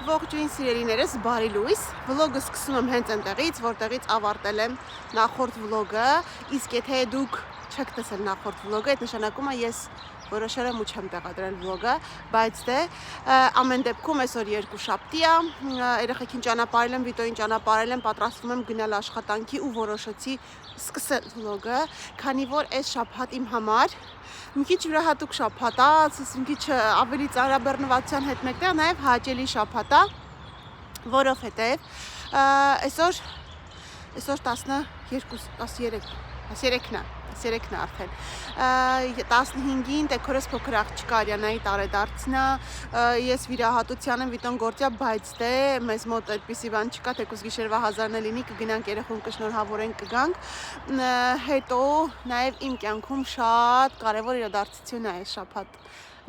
Ողջույն սիրելիներս, բարի լույս։ Վլոգը սկսում եմ հենց այնտեղից, որտեղից ավարտել եմ նախորդ վլոգը, իսկ եթե դուք չեք տեսել նախորդ վլոգը, այդ նշանակում է ես որոշել եմ ու չեմ տեղադրել վլոգը, բայց դե ամեն դեպքում այսօր երկուշաբթի է, երեխեքին ճանապարհել եմ, Վիտոյին ճանապարհել եմ, պատրաստվում եմ գնալ աշխատանքի ու որոշեցի սկսել վլոգը, քանի որ այս շաբաթ իմ համար մի քիչ յուրահատուկ շաբաթ է, մի քիչ ավելի ծանրաբեռնվածության հետ մեկտեղ նաև հաճելի շաբաթ է, որովհետև այսօր 13-ն է արդեն, 15-ին տեքորս փոքր աղջիկը Արիանայի տարեդարձն է, ես վիրահատության եմ Վիտոն գործյա, բայց դե մեզ մոտ այդպիսի բան չկա, թեկուզ գիշերվա 1000-ն է լինի, կգնանք երեխուն կշնորհավորենք կգանք, հետո նաև իմ կյանքում շատ կարևոր իրադարձություն է այս շաբաթ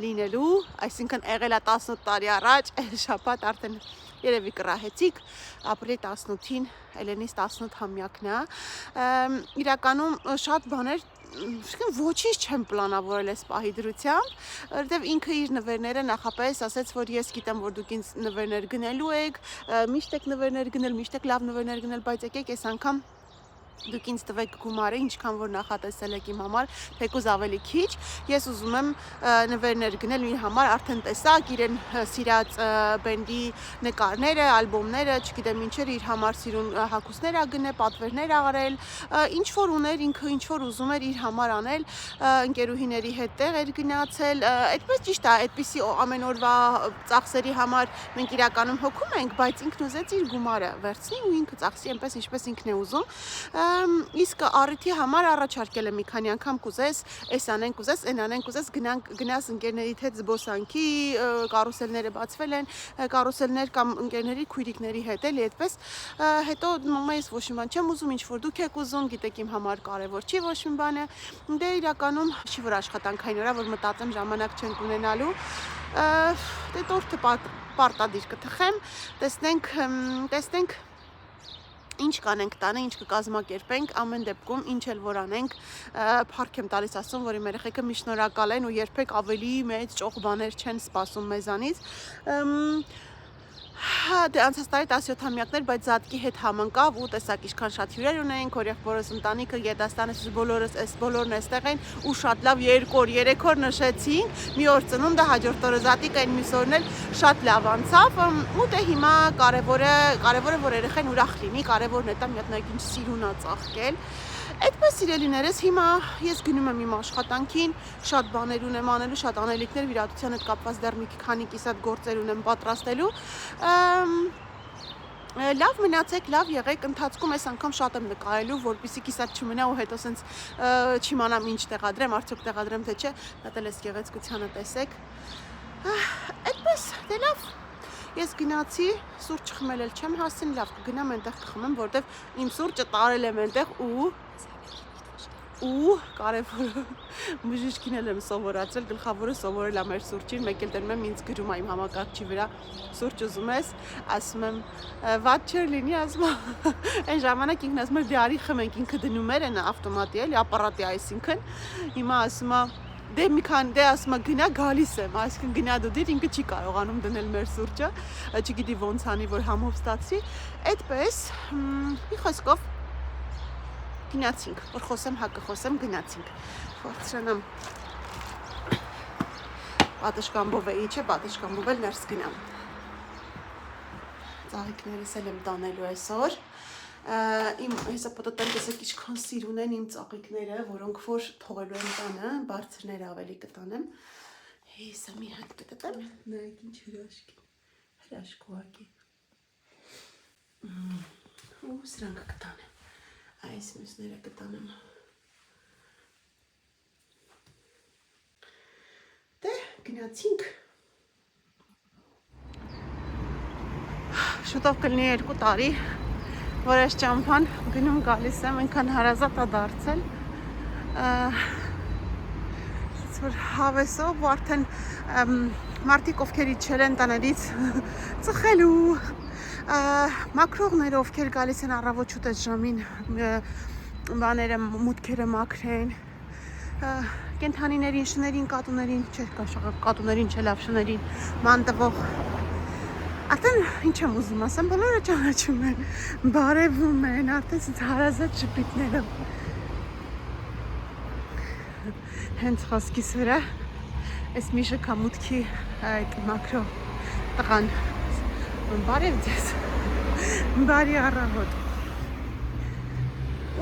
լինելու, այսինքն եղել է 18 տարի առաջ, այս շաբաթ արդեն երևի կռահեցիք, ապրիլի 18-ին Էլենիս 18-ամյակն է, իրականում շատ բաներ, ոչինչ չեմ պլանավորել այս պահի դրությամբ, որովհետև ինքը իր նվերները նախապես ասեց, որ ես գիտեմ, որ դուք ինձ նվերներ գնելու եք, միշտ եք նվերներ գնել, միշտ եք լավ նվերներ գնել, բայց եկեք այս անգամ դուք ինձ տվեք գումարը, ինչքան որ նախատեսել եք իմ համար, թեկուզ ավելի քիչ, ես ուզում եմ նվերներ գնել իր համար, արդեն տեսակ, իրեն սիրած բենդի նկարները, ալբոմները, չգիտեմ ինչեր, իր համար սիրուն հագուստներ ա գնել, պատվերներ ա արել, ինչ որ ուներ, ինքը ինչ որ ուզում էր իր համար անել, ընկերուհիների հետ տեղ էր գնացել, այդպես ճիշտ է, այդպիսի ամեն օրվա ծախսերի համար մենք իրականում հոգում ենք, բայց ինքն ուզեց իր գումարը վերցնի ու ինքը ծախսի այնպես ինչպես ինքն է ուզում Իսկ առիթի համար առաջարկել եմ մի քանի անգամ կուզես, այս անենք կուզես, այն անենք կուզես, գնաս ընկերներիդ հետ զբոսանքի, կարուսելները բացվել են, կարուսելներ կամ ընկերների քույրիկների հետ էլի այդպես, հետո մամա ես ոչ մի բան չեմ ուզում, ինչ որ դուք եք ուզում, գիտեք իմ համար կարևոր չի ոչ մի բանը, դե իրականում չի որ աշխատանքային օրա, որ մտածեմ ժամանակ չենք ունենալու, դե տորթը պարտադիր կթխեմ, տեսնենք ինչ կանենք տանը, ինչ կկազմակերպենք, ամեն դեպքում ինչ էլ որ անենք, փառք եմ տալիս Աստծուն, որ իմ երեխեքը մի շնորհակալ են ու երբեք ավելի մեծ ճոխ բաներ չեն սպասում մեզանից։ Դե անցած տարի 17-ամյակներ, բայց Զատկի հետ համընկավ ու տեսակ ինչքան շատ հյուրեր ունեինք, որ եղբորս ընտանիքը Գետաստանից բոլորս այս բոլորն էստեղ են ու շատ լավ 2 օր, 3 օր նշեցինք, մի օր ծնունդը, հաջորդ օրը Զատիկը, այն մյուս օրն էլ շատ լավ անցավ ու դե հիմա կարևորը որ երեխան ուրախ լինի, կարևորն է դա մի հատ նայեք ինչ սիրուն ա ծաղկել։ Այդպես սիրելիներս, հիմա ես գնում եմ իմ աշխատանքին, շատ բաներ ունեմ անելու, շատ անելիքներ, վիրահատության հետ կապված դեռ մի քանի կիսատ գործեր ունեմ պատրաստելու։ Լավ մնացեք, լավ եղեք, ընթացքում այս անգամ շատ եմ նկարելու, որպեսզի կիսատ չմնա ու հետո սենց չիմանամ ինչ տեղադրեմ, արդյոք տեղադրեմ թե չէ, դա էլ էս գեղեցկությանը տեսեք։ Այդպես, դե լավ։ Ես գնացի, սուրճ խմել էլ չեմ հասցին, լավ կգնամ այնտեղ կխմեմ, որտեվ իմ սուրճը տարել եմ այնտեղ ու կարևորը բժիշկին էլ եմ սովորացրել, գլխավորը սովորել եմ մեր սուրճին, մեկ էլ դնում եմ ինձ գրում այն համակարգչի վրա սուրճ ուզում ես, ասում եմ վատ չէր լինի, ասում այն ժամանակ ինքն ասում էր դե արի խմենք, ինքը դնում էր այն ավտոմատի էլի ապարատի, այսինքն հիմա ասում է դե մի քան դե ասում է գնա գալիս եմ, այսինքն գնա դու դիր ինքը չի կարողանում դնել մեր սուրճը, չգիտի ոնց անի որ համով ստացվի, այդպես մի խոսքով գնացինք, որ խոսեմ, հակը խոսեմ, գնացինք, որցրանամ պատշկամբով էի, չէ, պատշկամբով էլ ներս գնամ, ծաղիկներս էլ եմ տանելու այսօր, իմ հեսա պոտոտեմ տեսեք ինչքան սիրուն են իմ ծաղիկները, որոնք որ թողելու եմ տանը, բարձրները ավելի կտանեմ, հեսա մի հատ կտտեմ, նայեք ինչ հրաշք ուղակի, ու սրանք կտանեմ, այս մյուսները կտանեմ, դե գնացինք, շուտով կլինի 2 տարի, որ այս ճամփան գնում գալիս եմ, այնքան հարազատ է դարձել, որ հավեսով ու արդեն մարդիկ ովքեր իջել են տաներից ծխելու, մաքրողները ովքեր գալիս են առավոտ շուտ այս ժամին բաները մուտքերը մաքրեն, կենթանիներին, շներին, կատուներին, չէ, կատուներին չէ լավ շներին ման տվող Արդեն ինչ եմ ուզում ասեմ, բոլորը ճանաչում են, բարևում են, արդեն հարազատ շպիտները։ Հենց խոսքիս վրա այս մի շքամուտքի այդ մակրո տղան բարև ձեզ, բարի առավոտ։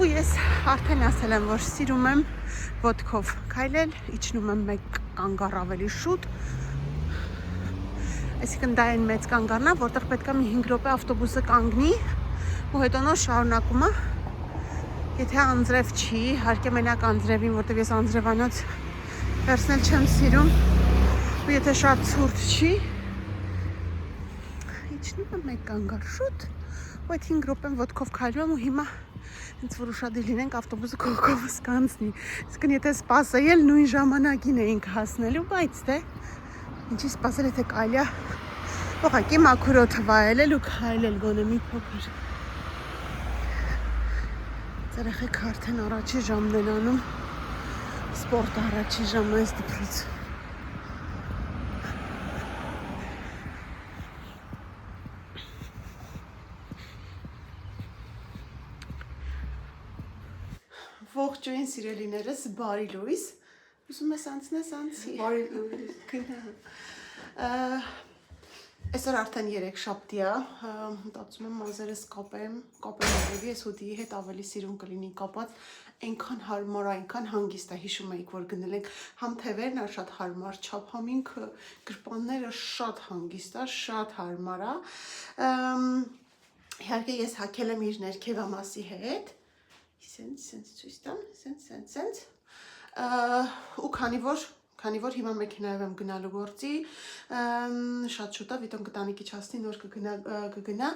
Ու ես արդեն ասել եմ, որ սիրում եմ ոտքով քայլել, իջնում եմ մեկ կանգառ ավելի շուտ, այսինքն դա այն մեծ կանգառն է, որտեղ պետք է մի 5 րոպե ավտոբուսը կանգնի ու հետո նոր շարունակում է։ Եթե անձրև չի, իհարկե մենակ անձրևին, որտեղ ես անձրևանոց վերցնել չեմ սիրում, ու եթե շատ ցուրտ չի, իջնում եմ մեկ կանգառ շուտ, ու այդ 5 րոպեն ոտքով քայլում եմ ու հիմա հենց որ ուշադիր լինենք ավտոբուսը կողքովս կանցնի։ Իսկն եթե սպասեել նույն ժամանակին էինք հասնելու, բայց դե ինչի սպասել, եթե կարելի է ուղղակի մաքուր օդը վայելել ու քայլել գոնե մի փոքր։ Երեխեք արդեն առաջի ժամն են անում սպորտ առաջի ժամը այս դպրոց։ Ողջույն սիրելիներս, բարի լույս։ Ուզում ես անցնես անցի։ Բարի լույս։ Այսօր արդեն 3 շաբթի է, մտածում եմ մազերս կապեմ ավելի, ես հոդիի հետ ավելի սիրուն կլինի կապած, այնքան հարմար է, այնքան հանգիստ է, հիշում եք, որ գնել ենք համ թևերն է շատ հարմար, չափ համ ինքը գրպանները շատ հանգիստ է, շատ հարմար է։ Իհարկե ես հագել եմ իր ներքևամասի հետ, սենց ցույց տամ, սենց ու քանի որ հիմա մեքենայով եմ գնալու գործի, շատ շուտ է Վիտոն կտանիքի չհասնի, նոր կգնա,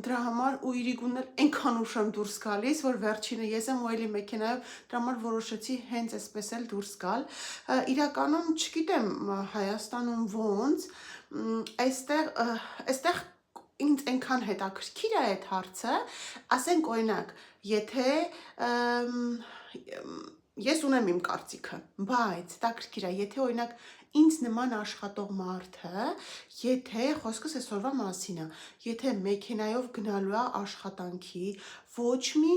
դրա համար ու իրիկունն էլ այնքան ուշ եմ դուրս գալիս, որ վերջինը ես եմ ու էլի մեքենայով, դրա համար որոշեցի հենց այսպես էլ դուրս գալ։ Իրականում չգիտեմ Հայաստանում ոնց, այստեղ ինձ այնքան հետաքրքիր է այդ հարցը, ասենք օրինակ, եթե ես ունեմ իմ կարծիքը, բայց հետաքրքիր է, եթե օրինակ ինձ նման աշխատող մարդը, եթե խոսքս այսօրվա մասին է, եթե մեքենայով գնալու է աշխատանքի, ոչ մի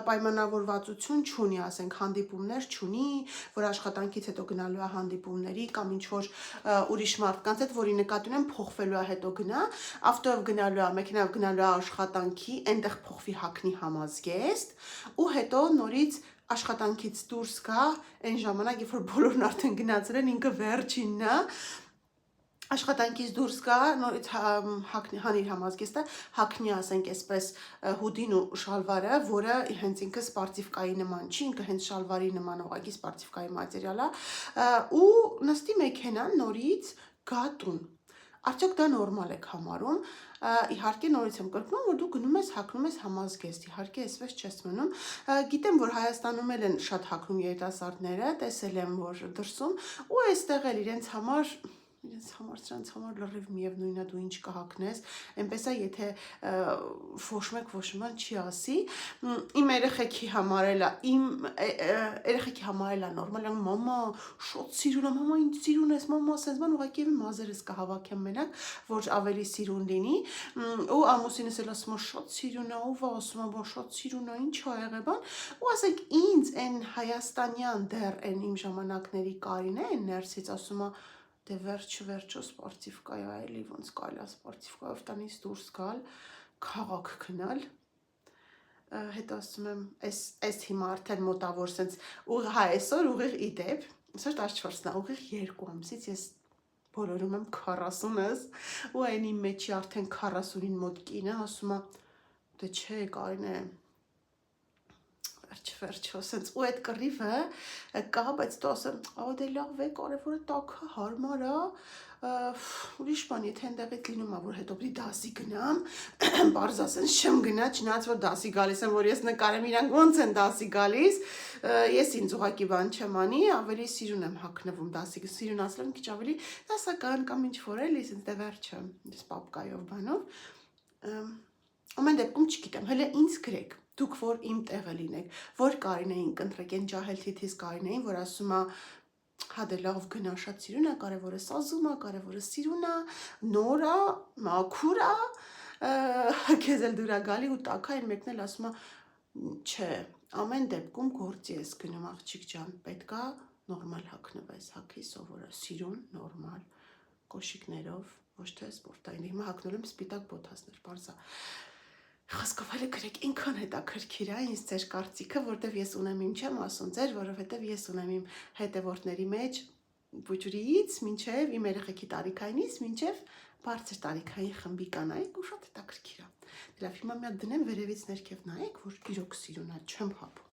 պայմանավորվածություն չունի, ասենք հանդիպումներ չունի, որ աշխատանքից հետո գնալու է հանդիպումների կամ ինչ որ ուրիշ մարդկանց հետ, որի նկատի ունեմ փոխվելու է հետո գնա, ավտոյով գնալու է, մեքենայով գնալու է աշխատանքի, այնտեղ փոխվի հագնի համազգեստ ու հետո նորից աշխատանքից դուրս գա, այն ժամանակ, երբ որ բոլորն արդեն գնացել են, ինքը վերջինն է, աշխատանքից դուրս գա, նորից հանիր համազգեստը, հագնի ասենք այսպես հուդին ու շալվարը, որը հենց ինքը սպարտիվկայի նման չի, ինքը հենց շալվարի նման ուղղակի սպարտիվկայի մատերիալ է, ու նստի մեքենան նորից գա տուն։ Արդյոք դա նորմալ եք համարում, իհարկե նորից եմ կրկնում, որ դու գնում ես հագնում ես համազգեստ, իհարկե այսպես չես մնում, գիտեմ, որ Հայաստանում էլ են շատ հագնում երիտասարդները, տեսել եմ, որ դրսում, ու այստեղ էլ իրենց համար սրանց համար լրիվ միևնույն է դու ինչ կհագնես, այնպես է, եթե ոչ մեկ ոչ մի բան չի ասի, իմ երեխեքի համարել է նորմալ, մամա, շատ սիրուն է, մամա, ինչ սիրուն ես, մամա, ասես բան, ուղղակի մազերս կհավաքեմ մենակ, որ ավելի սիրուն լինի, ու ամուսինս էլ ասում է, շատ սիրուն է, ով է ասում է, բա շատ սիրուն է, ինչ ա եղել բան, ու ասենք ինձ այն հայաստանյան դեռ այն իմ ժամանակների Կարին է, այն ներսից ասում է, դե վերջը սպարտիվկա է, էլի ոնց կարելի է սպարտիվկայով տնից դուրս գալ, քաղաք գնալ, հետո ասում եմ, այս հիմա արդեն մոտավոր սենց, այսօր ուղիղ ի դեպ, այսօր 14-ն է, ուղիղ 2 ամսից ես բոլորում եմ 40-ս, ու այն իմ մեջի արդեն 40-ին մոտ կինը ասում է, դե չէ, Կարին է, վերջո, սենց ու այդ կռիվը կա, բայց դու ասեմ, դե լավ է, կարևորը տաքը, հարմար է, ուրիշ բան, եթե այնտեղից լինում է, որ հետո պիտի դասի գնամ, պարզ ասենց չեմ գնա, չնայած որ դասի գալիս եմ, որ ես նկարեմ իրանք ոնց են դասի գալիս, ես ինձ ուղղակի բան չեմ անի, ավելի սիրուն եմ հագնվում դասի, սիրուն ասել եմ քիչ ավելի դասական կամ ինչ որ էլի, սենց դե վերջը, ես պապկայով բանով, ամեն դեպքում չգիտեմ, հələ ինձ գրեք, դուք որ իմ տեղը լինեք, որ Կարինեին կընտրեք, այն ջահել թիթիզ Կարինեին, որ ասում է Հա դե լավ գնա շատ սիրուն է, կարևորը սազում է, կարևորը սիրուն է, նոր է, մաքուր է, քեզ էլ դուր է գալի ու տաք այն մեկն էլ ասում է չէ, ամեն դեպքում գործի ես գնում աղջիկ ջան, պետք է նորմալ հագնվես, հագի սովորը, սիրուն, նորմալ, կոշիկներով, ոչ թե սպորտային, հիմա հագնել եմ սպիտակ բոթասներ, պարզա Խոսքովելը գրեք ինքան հետաքրքիր է ինձ ձեր կարծիքը, որտեվ ես ունեմ իմ չեմ ասում ձեր, որովհետև ես ունեմ իմ հետևորդների մեջ բուջուրից մինչև իմ երեխեքի տարիքայինից մինչև բարձր տարիքային խմբի կանայք ու շատ հետաքրքիր է։ Դրա հիմա մի հատ դնեմ վերևից ներքև նայեք, որ իրոք սիրուն է, չեմ հապում։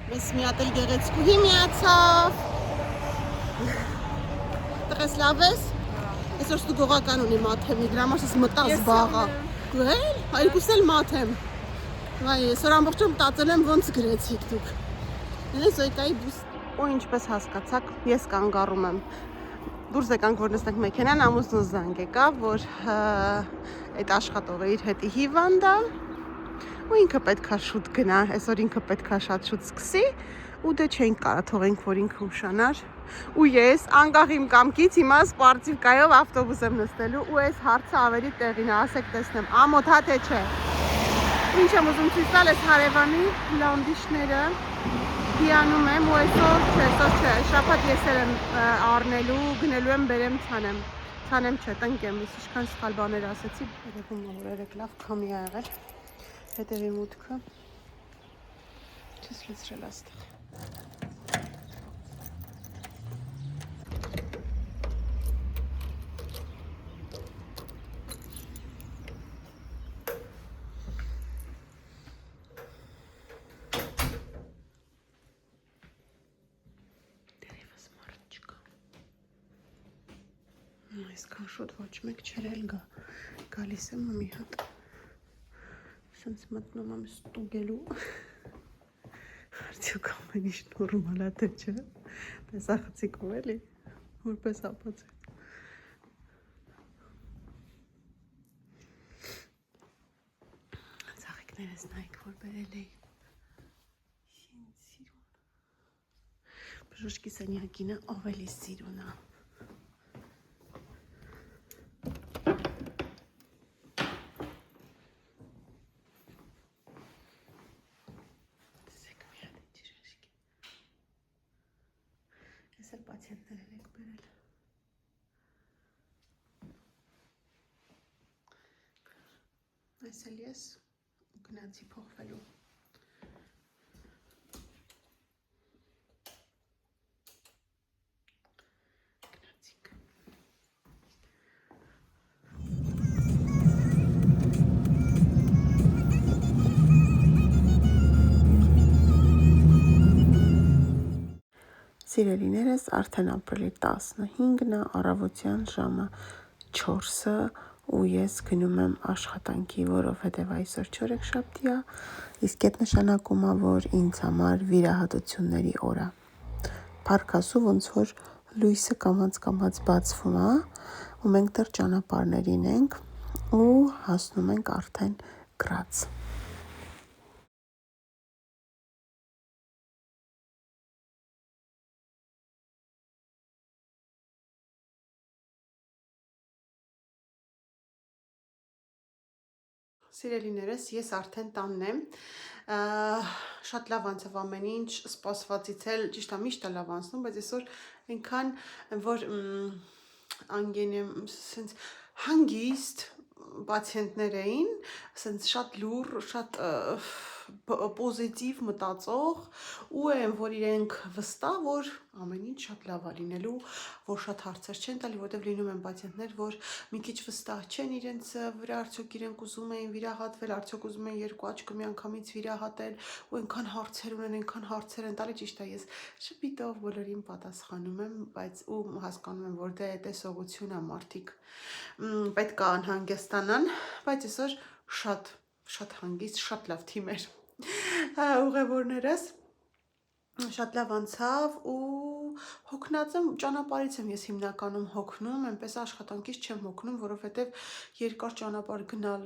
Մեզ մի հատ էլ գեղեցկուհի միացավ։ Տղես լավ ես։ Այսօր ստուգողական ունի մաթեմի, դրա համար ես մտա զբաղա։ Դու էլ, այգուս էլ մաթեմ։ Վայ, այսօր ամբողջը մտածել եմ ոնց գրեցիք դուք։ Ես Զոյկայի բուս ու ինչպես հասկացաք, ես կանգառում եմ։ Դուրս եկանք, որ նստենք մեքենան, ամուսնուս զանգ եկավ, որ այդ աշխատողը իր հետի հիվանդ է։ Ու ինքը պետքա շուտ գնա, այսօր ինքը պետքա շատ շուտ սկսի ու դե չենք կարա թողենք, որ ինքը ուշանար ու ես անկախ իմ կամքից հիմա սպարտիվկայով ավտոբուս եմ նստելու ու այս հարցը ավելի տեղին է, ասեք տեսնեմ, ամոթ հա թե չէ։ Ինչ եմ ուզում ցույց տալ այս հարևանի լանդիշները հիանում եմ ու այսօր չէ, շաբաթ ես եմ առնելու, գնելու եմ բերեմ ցանեմ չէ, տնկեմ, ես ինչքան սխալ բաներ ասեցի, երևում է որ երեք լավ քամի ա եղել։ Հետևի մուտքը չես լցրել աստեղ։ Դերևս մարդ չկա։ Այսքան շուտ ոչ մեկ չերել գա։ Գալիս եմ մի հատ Սենց մտնում եմ ստուգելու, արդյոք ամեն ինչ նորմալ է թե չէ, պես աղցիկով էլի, որպես ապաց է։ Ծաղիկներս նայք, որ բերել էի, ինձ սիրուն, բժոշկի սենյակինը ավելի սիրուն է։ Էլ պացիենտներ եք բերել։ Այս էլ ես գնացի փոխվելու։ Գնացիք։ Սիրելիներս արդեն ապրիլի 15-ն է, առավոտյան ժամը 4-ը ու ես գնում եմ աշխատանքի, որովհետև այսօր չորեքշաբթի է, իսկ այդ նշանակում է, որ ինձ համար վիրահատությունների օր է։ Փառք Աստծո, ոնց որ լույսը կամաց բացվում է, ու մենք դեռ ճանապարհներին ենք ու հասնում ենք արդեն Գրաց։ Սիրելիներս, ես արդեն տանն եմ, շատ լավ անցավ ամեն ինչ, սպասվածից էլ ճիշտ է միշտ է լավ անցնում, բայց այսօր այնքան որ անգեն եմ սենց հանգիստ պացիենտներ էին, սենց շատ լուր, շատ պոզիտիվ մտածող ու են, որ իրենք վստահ, որ ամեն ինչ շատ լավ է լինելու, որ շատ հարցեր չեն տալի, որտև լինում են պացիենտներ, որ մի քիչ վստահ չեն իրենց վրա, արդյոք իրենք ուզում էին վիրահատվել, արդյոք ուզում են երկու աչքը միանգամից վիրահատել ու այնքան հարցեր ունեն, այնքան հարցեր են տալի, ճիշտ է, ես շփիտով բոլորին պատասխանում եմ, բայց ու հասկանում եմ, որ դե տեսողություն է մարդիկ պետք է անհանգստանան, բայց այսօր շատ հանգիստ, շատ լավ թիմ էր ուղևորներս Շատ լավ անցավ ու հոգնած եմ, ճանապարհից եմ ես հիմնականում հոգնում, այնպես աշխատանքից չեմ հոգնում, որովհետև երկար ճանապարհ գնալ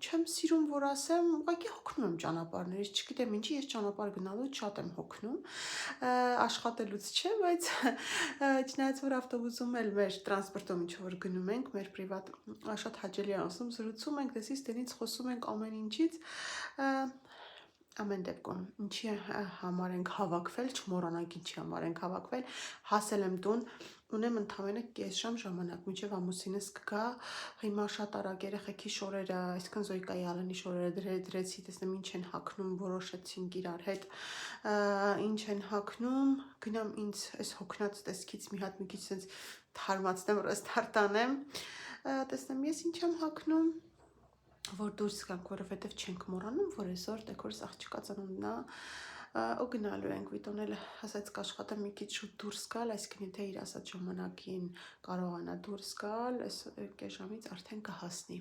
չեմ սիրում, որ ասեմ, ուղղակի հոգնում եմ ճանապարհներից, չգիտեմ ինչի, ես ճանապարհ գնալուց շատ եմ հոգնում, աշխատելուց չէ, բայց չնայած որ ավտոբուսում էլ մեր տրանսպորտում ինչ որ գնում ենք, մեր պրիվատ շատ հաճելի է ասում, զրուցում ենք, դեսից տենից խոսում ենք ամեն ինչից, ամեն դեպքում, ինչի համար ենք հավաքվել, չմոռանանք ինչի համար ենք հավաքվել, հասել եմ տուն, ունեմ ընդամենը կես ժամ ժամանակ, մինչև ամուսինս կգա, հիմա շատ արագ երեխեքի շորերը, այսքան Զոյկայի Ալենի շորերը դրեցի, տեսնեմ ինչ են հագնում, որոշեցինք իրար հետ, ինչ են հագնում, գնամ ինձ այս հոգնած տեսքից մի հատ մի քիչ sense թարմացնեմ, ռեստարտ անեմ, տեսնեմ ես ինչ եմ հագնում, որ դուրս գանք, որովհետև չենք մոռանում, որ այսօր տեքորս աղջկա ծնունդն է, ու գնալու ենք, Վիտոնել ասաց կաշխատեմ մի քիչ շուտ դուրս գալ, այսինքն եթե իր ասած ժամանակին կարողանա դուրս գալ, այս կես ժամից արդեն կհասնի,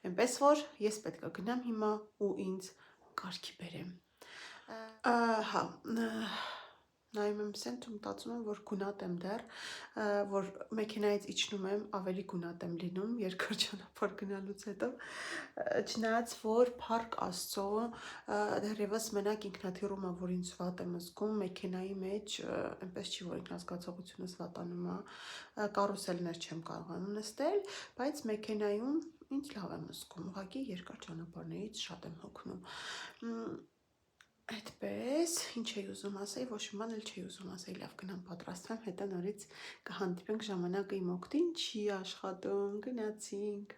այնպես որ ես պետք է գնամ հիմա ու ինձ կարգի բերեմ, հա, նայում եմ սենց ու մտածում եմ, որ գունատ եմ դեռ, որ մեքենայից իջնում եմ, ավելի գունատ եմ լինում երկար ճանապարհ գնալուց հետո, չնայած որ փառք Աստծո, դեռևս մենակ ինքնաթիռում է, որ ինձ վատ եմ զգում, մեքենայի մեջ, այնպես չի, որ ինքնազգացողությունս վատանում է, կարուսելներ չեմ կարողանում նստել, բայց մեքենայում ինձ լավ եմ զգում, ուղղակի երկար ճանապարհներից շատ եմ հոգնում, այդպես, ինչ էի ուզում ասեի, ոչ մի բան էլ չի ուզում ասեի, լավ գնամ պատրաստվեմ, հետո նորից կհանդիպենք ժամանակը իմ օգտին չի աշխատում, գնացինք։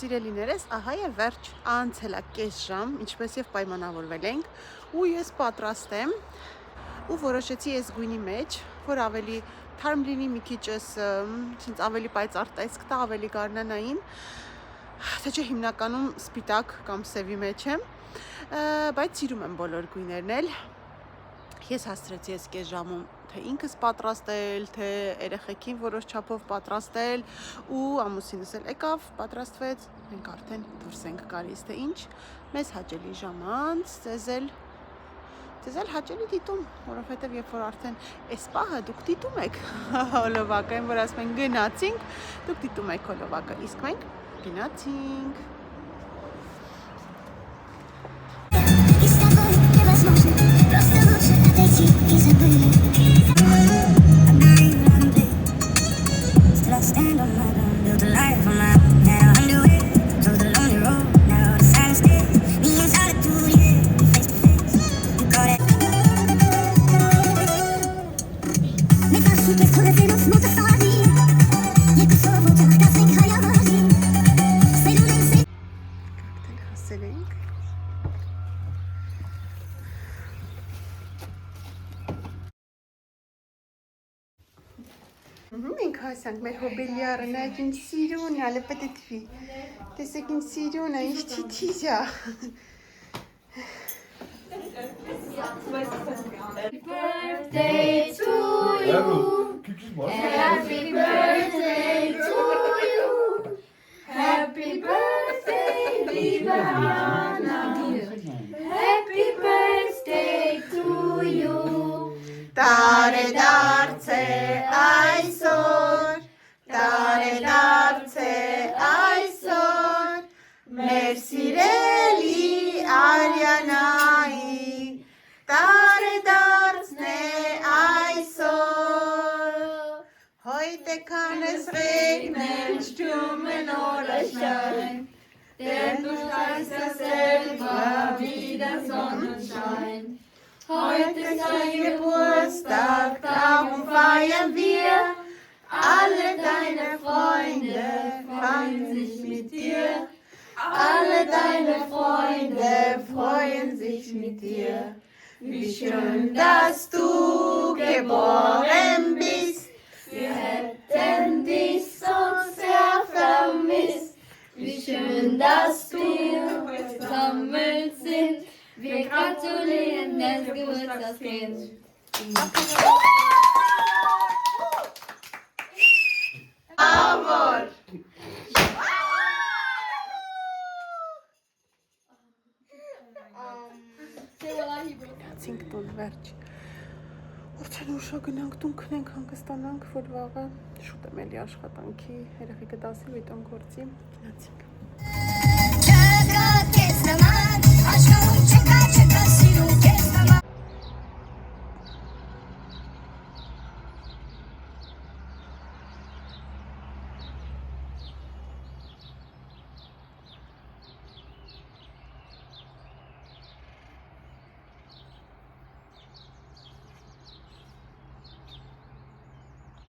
Սիրելիներս, ահա եւ վերջ, անցել է կես ժամ, ինչպես եւ պայմանավորվել ենք, ու ես պատրաստ եմ, ու որոշեցի այս գույնի մեջ, որ ավելի թարմ լինի մի քիչ ավելի պայծառ տեսք տա, ավելի գարնանային, թե չէ հիմնականում սպիտակ կամ սևի մեջ եմ, բայց սիրում եմ բոլոր գույներն էլ, ես հասցրեցի ես կես ժամում, թե ինքս պատրաստել, թե երեխեքին որոշ չափով պատրաստել ու ամուսինս էլ եկավ, պատրաստվեց, մենք արդեն դուրս ենք գալիս, թե ինչ, մեզ հաճելի ժամանց, ձեզ էլ հաճելի դիտում, որովհետև երբ որ արդեն այս պահը դուք դիտում եք հոլովակը, այն որ ասում են գնացինք, դուք դիտում եք հոլովակը, իսկ մենք գնացինք։ Մենք հասանք մեր հոբելյարը, նայեք ինչ սիրուն է, լպտտվի, տեսեք ինչ սիրուն է, ինչ թիթիզ է։ Birthday to you, happy birthday to you, happy birthday, liebe Anna, happy birthday to you. Տարեդարձ է այսօր, մեր սիրելի Արյանայի, տարեդարձն է այսօր, heute kann es regnen, stürmen oder schneien, denn du scheinst ja selber wie der Sonnenschein. Heute ist dein Geburtstag, darum feiern wir. Alle deine Freunde freuen sich mit dir. Alle deine Freunde freuen sich mit dir. Wie schön, dass du geboren bist. Wir hätten dich so sehr vermisst. Wie schön, dass wir versammelt sind. Wir gratulieren des Geburtstagskind. Amor! վերջ։ Որդեն ուշա գնանք տուն քնենք հանգստանանք, որ վաղը շուտ եմ էլի աշխատանքի երեխեքը դասի վիտոն գործի գնացինք։